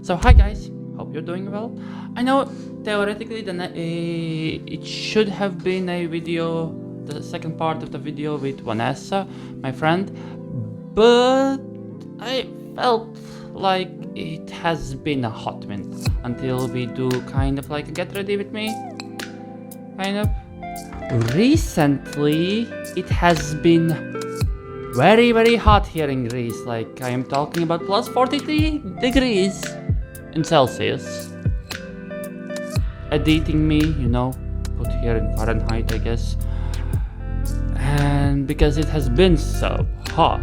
So hi guys, hope you're doing well. I know theoretically it should have been a video, the second part of the video with Vanessa, my friend, but I felt like it has been a hot minute until we do kind of like a get ready with me, kind of. Recently, it has been very hot here in Greece, like I am talking about plus 43 degrees in Celsius. Editing me, put here in Fahrenheit I guess. And because it has been so hot,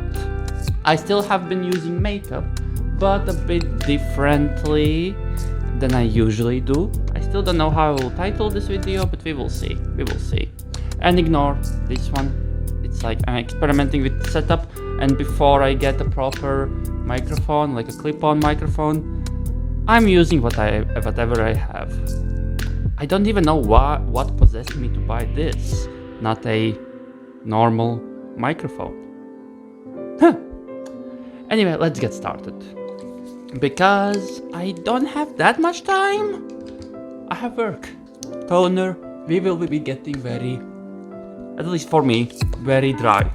I still have been using makeup, but a bit differently than I usually do. I still don't know how I will title this video, but we will see. And ignore this one. It's like I'm experimenting with the setup, and before I get a proper microphone, like a clip-on microphone, I'm using whatever I have. I don't even know what possessed me to buy this, not a normal microphone. Anyway, let's get started. Because I don't have that much time. I have work. Toner, we will be getting very, at least for me, very dry.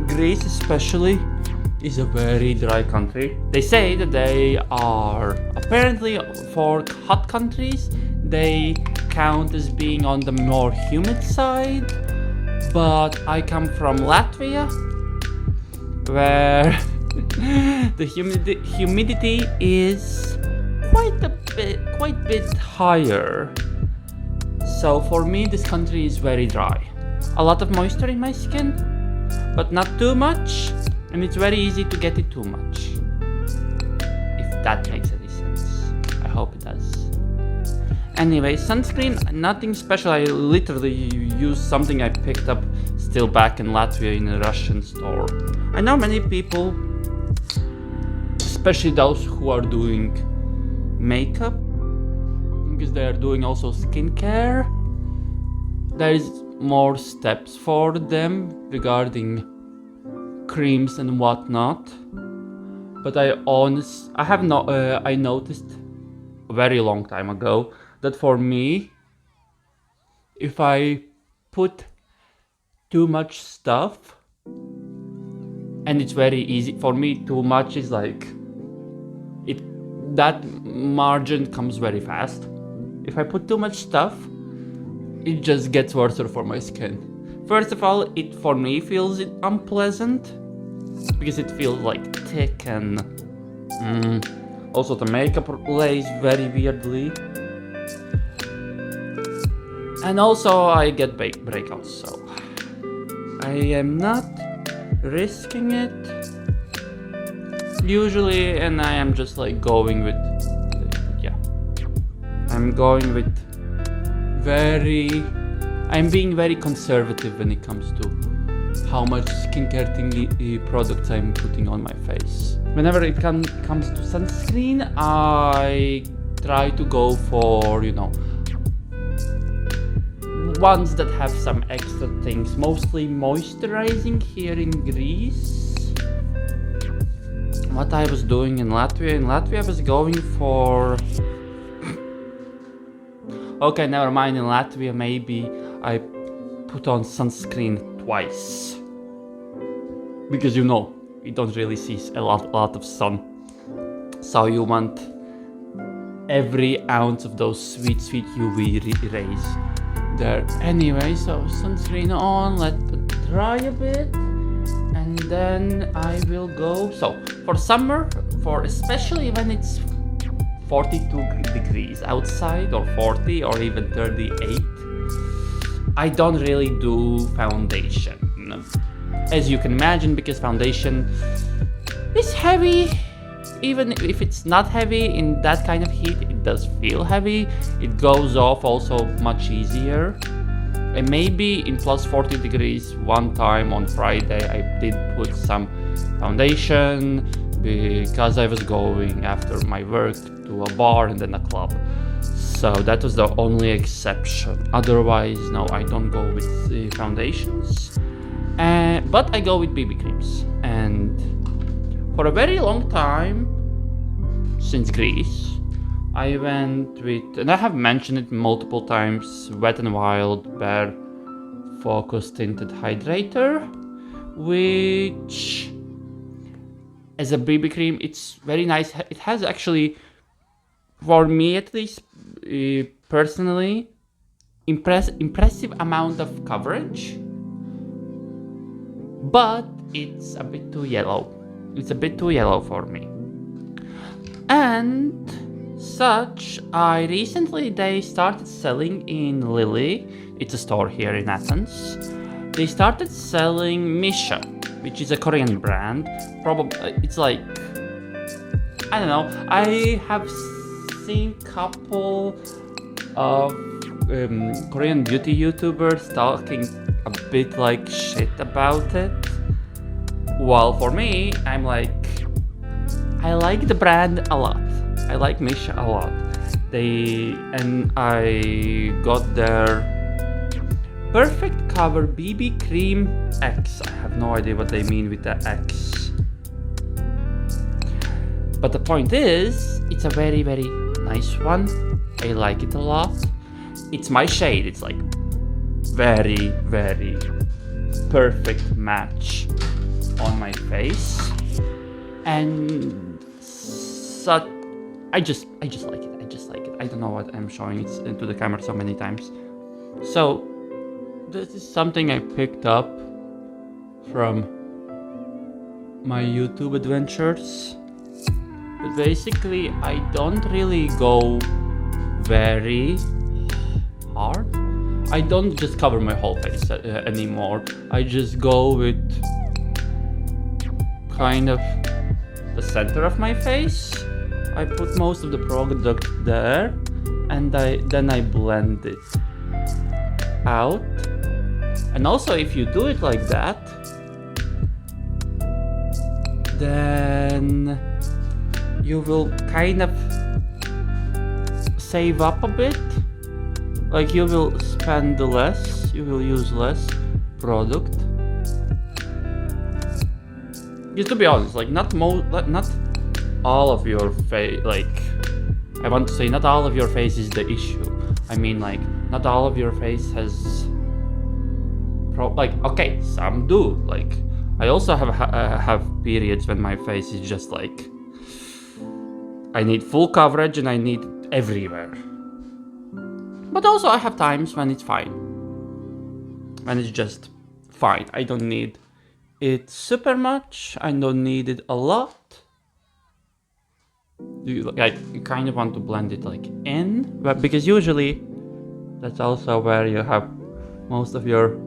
Greece especially is a very dry country. They say that they are, apparently for hot countries, they count as being on the more humid side. But I come from Latvia, where the humidity is quite a bit higher. So for me, this country is very dry. A lot of moisture in my skin, but not too much, and it's very easy to get it too much. If that makes any sense. I hope it does. Anyway, sunscreen, nothing special. I literally used something I picked up still back in Latvia in a Russian store. I know many people, especially those who are doing makeup, because they are doing also skincare, there is more steps for them regarding creams and whatnot. But I noticed a very long time ago that for me, if I put too much stuff, and it's very easy for me, too much is like that margin comes very fast. If I put too much stuff, it just gets worse for my skin. First of all, it for me feels unpleasant because it feels like thick, and also the makeup lays very weirdly. And also I get breakouts, so I am not risking it usually, and I am just like going with, I'm being very conservative when it comes to how much skincare products I'm putting on my face. Whenever it comes to sunscreen, I try to go for, ones that have some extra things, mostly moisturizing here in Greece. What I was doing in Latvia I was going for... Okay, never mind, in Latvia maybe I put on sunscreen twice. Because you don't really see a lot of sun. So you want every ounce of those sweet UV rays there. Anyway, so sunscreen on, let it dry a bit, and then I will go. So for summer, especially when it's 42 degrees outside, or 40, or even 38, I don't really do foundation, as you can imagine, because foundation is heavy. Even if it's not heavy, in that kind of heat it does feel heavy. It goes off also much easier. And maybe in plus 40 degrees one time on Friday I did put some foundation because I was going after my work to a bar and then a club. So that was the only exception. Otherwise, no, I don't go with the foundations. But I go with BB creams. And for a very long time, since Greece, I went with, and I have mentioned it multiple times, Wet n Wild Bare Focus Tinted Hydrator, which as a BB cream, it's very nice. It has actually, for me at least, personally, impressive amount of coverage, but it's a bit too yellow. It's a bit too yellow for me. And such, they started selling in Lily. It's a store here in Athens. They started selling Missha, which is a Korean brand. Probably, it's like, I don't know. I have seen couple of Korean beauty YouTubers talking a bit like shit about it. While for me, I'm like, I like the brand a lot. I like Missha a lot. I got their Perfect Cover BB Cream X. I have no idea what they mean with the X. But the point is, it's a very, very nice one. I like it a lot. It's my shade. It's like very, very perfect match on my face. And such, I just like it. I just like it. I don't know what I'm showing it into the camera so many times. So this is something I picked up from my YouTube adventures. But basically, I don't really go very hard. I don't just cover my whole face anymore. I just go with kind of the center of my face. I put most of the product there, and then I blend it out. And also, if you do it like that, then you will kind of save up a bit. Like, you will spend less, you will use less product. Just to be honest, like, not all of your face, like, I want to say not all of your face is the issue. I mean, like, not all of your face has okay, some do. Like, I also have periods when my face is just like, I need full coverage and I need it everywhere. But also I have times when it's fine. When it's just fine. I don't need it super much. I don't need it a lot. You kind of want to blend it like in, but because usually that's also where you have most of your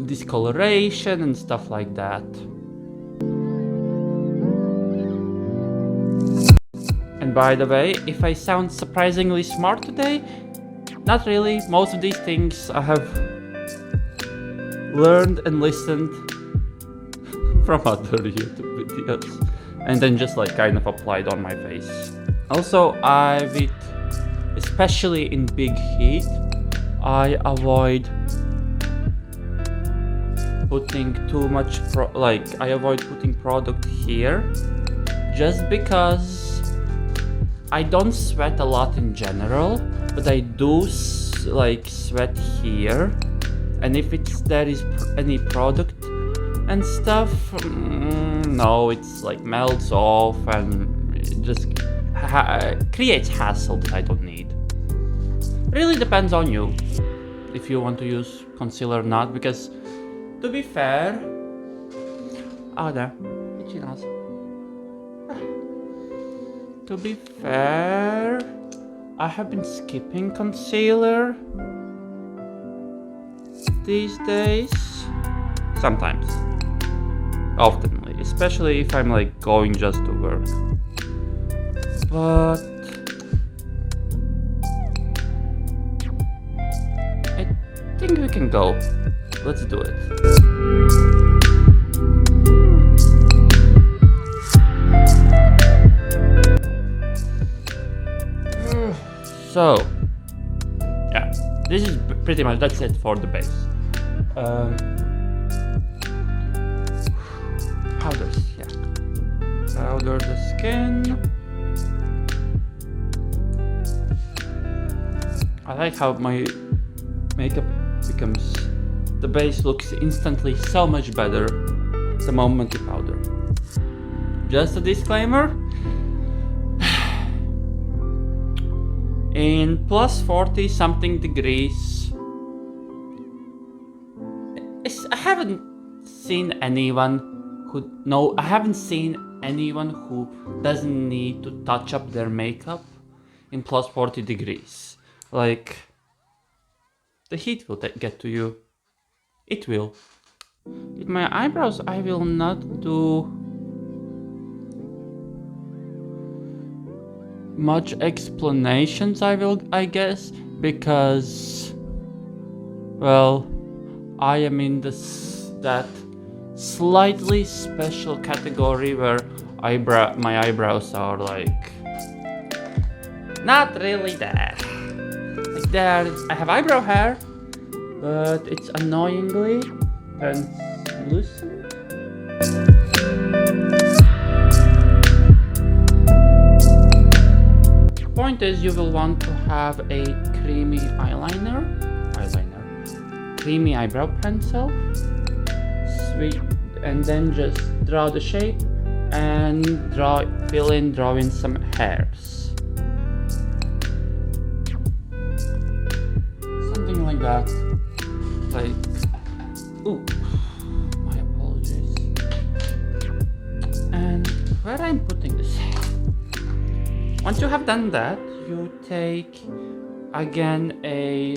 discoloration and stuff like that. And by the way, if I sound surprisingly smart today, not really. Most of these things I have learned and listened from other YouTube videos and then just like kind of applied on my face. Also, especially in big heat, I avoid putting too much I avoid putting product here, just because I don't sweat a lot in general, but I do sweat here, and if there is any product and stuff, no, it's like melts off and it just creates hassle that I don't need. Really depends on you if you want to use concealer or not, because to be fair, itchy nose. To be fair, I have been skipping concealer these days. Sometimes. Oftenly. Especially if I'm like going just to work. But I think we can go. Let's do it. So, yeah, this is pretty much, that's it for the base. Powders, yeah. powder the skin. I like how my makeup becomes, the base looks instantly so much better the moment you powder. Just a disclaimer, in plus 40 something degrees, I haven't seen anyone who doesn't need to touch up their makeup in plus 40 degrees. Like, the heat will get to you. It will. With my eyebrows, I will not do much explanations, I guess, because, well, I am in that slightly special category where my eyebrows are like not really there. Like I have eyebrow hair, but it's annoyingly translucent. Point is, you will want to have a creamy creamy eyebrow pencil, and then just draw the shape and draw in some hairs, something like that. Like, ooh, my apologies. And where I'm putting this. Once you have done that, you take again a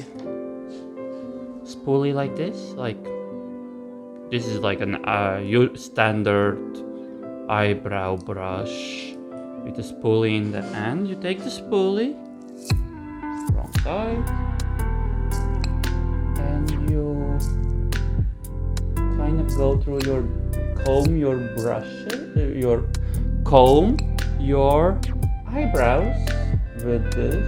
spoolie like this. Like, this is like an standard eyebrow brush with a spoolie in the end. You take the spoolie, wrong side, and you kind of go through your eyebrows with this,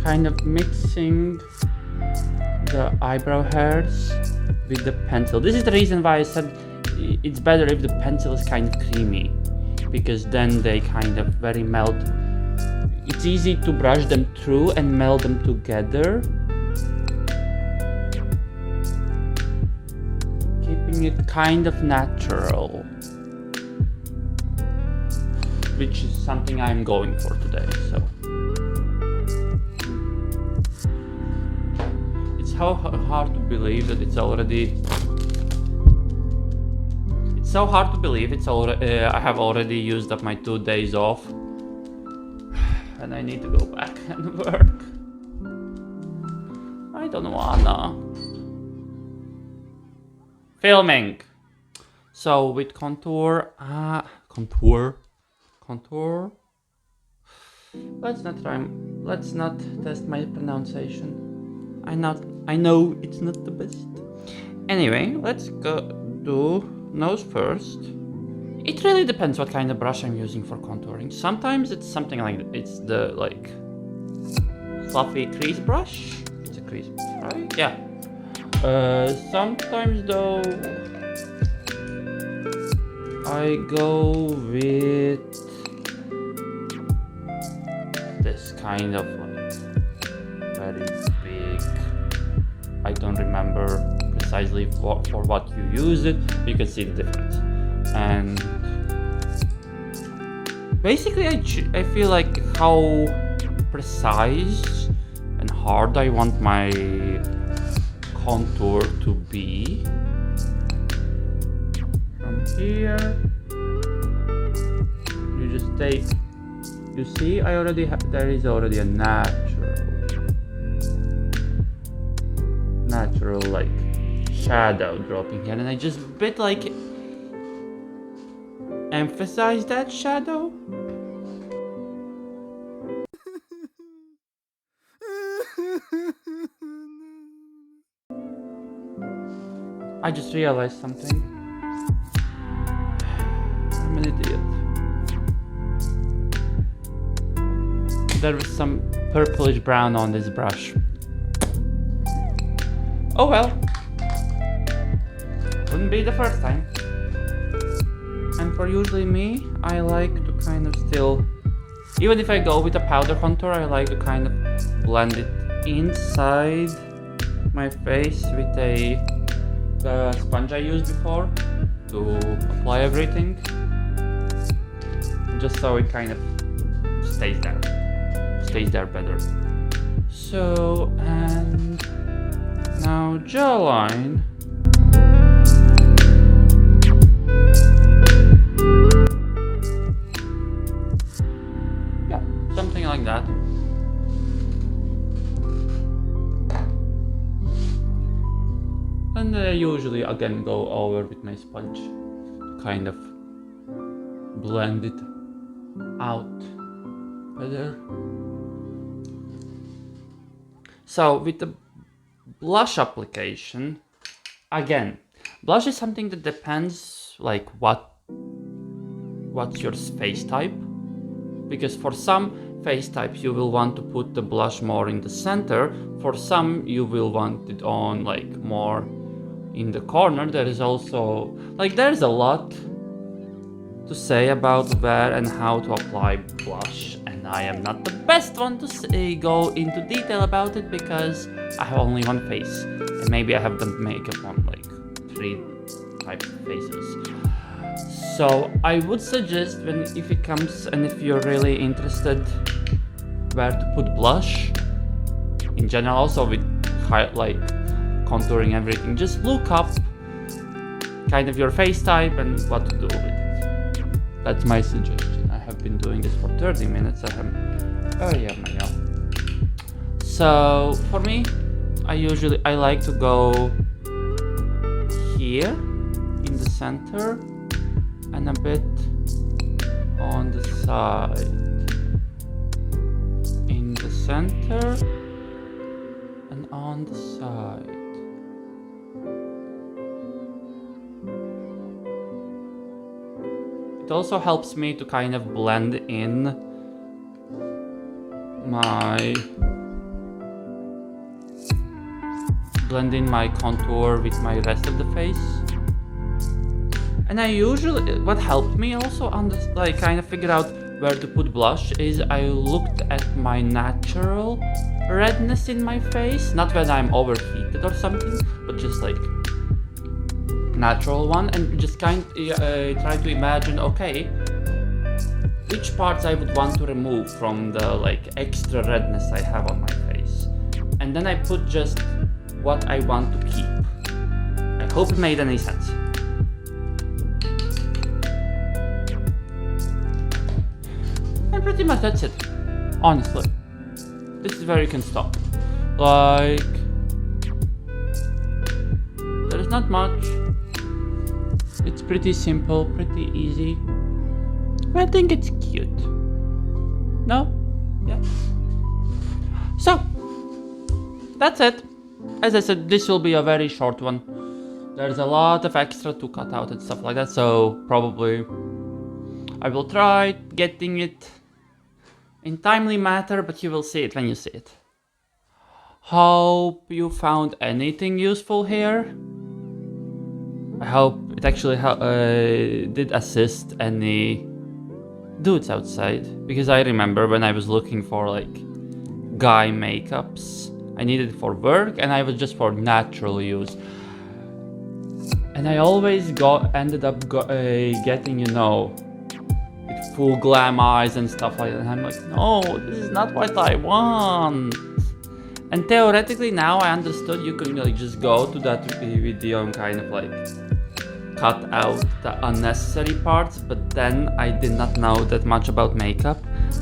kind of mixing the eyebrow hairs with the pencil. This is the reason why I said it's better if the pencil is kind of creamy, because then they kind of very melt. It's easy to brush them through and meld them together, keeping it kind of natural, which is something I'm going for today. So it's so hard to believe that it's already. It's so hard to believe it's already. I have already used up my 2 days off, and I need to go back and work. I don't wanna. Filming. So with contour. Let's not test my pronunciation. I know it's not the best. Anyway, let's go do nose first. It really depends what kind of brush I'm using for contouring. Sometimes it's something like it's the fluffy crease brush. It's a crease brush, right? Yeah. Sometimes though I go with this kind of very big. I don't remember precisely for what you use it. You can see the difference. And basically, I feel like how precise and hard I want my contour to be. From here, you just take. You see, there is already a natural like shadow dropping here, and I just emphasize that shadow. I just realized something. I'm an idiot. There was some purplish brown on this brush. Oh well. Wouldn't be the first time. And for usually me, I like to kind of still, even if I go with a powder contour, I like to kind of blend it inside my face with the sponge I used before to apply everything, just so it kind of stays there better. So, and now jawline. Yeah, something like that. And I usually again go over with my sponge to kind of blend it out better. So with the blush application, again, blush is something that depends like what's your face type, because for some face types you will want to put the blush more in the center, for some you will want it on like more in the corner. There is also like there's a lot to say about where and how to apply blush, and I am not the best one to go into detail about it because I have only one face and maybe I have done makeup on like 3 types of faces. So I would suggest if it comes and if you're really interested where to put blush in general, also with like contouring everything, just look up kind of your face type and what to do with it. That's my suggestion. I have been doing this for 30 minutes. So for me, I like to go here in the center and a bit on the side. In the center and on the side. It also helps me to kind of blend in my contour with my rest of the face. And what helped me also kind of figure out where to put blush is I looked at my natural redness in my face, not when I'm overheated or something, but just like natural one, and just kind of try to imagine, okay, which parts I would want to remove from the like extra redness I have on my face, and then I put just what I want to keep. I hope it made any sense. And pretty much that's it, honestly. This is where you can stop. Like, there's not much. It's pretty simple, pretty easy. I think it's cute. No? Yeah. So, that's it. As I said, this will be a very short one. There's a lot of extra to cut out and stuff like that, so probably I will try getting it in timely matter, but you will see it when you see it. Hope you found anything useful here. I hope it actually did assist any dudes outside, because I remember when I was looking for like guy makeups, I needed it for work and I was just for natural use, and I always ended up getting, you know, with full glam eyes and stuff like that, and I'm like, no, this is not what I want. And theoretically now I understood you could like just go to that video and kind of like cut out the unnecessary parts, but then I did not know that much about makeup,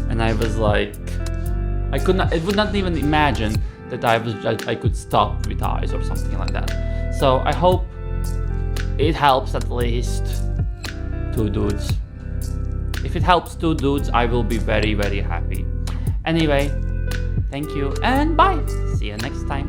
and I was like, I would not even imagine that I could stop with eyes or something like that. So I hope it helps at least 2 dudes. If it helps 2 dudes, I will be very, very happy. Anyway, thank you and bye. See you next time.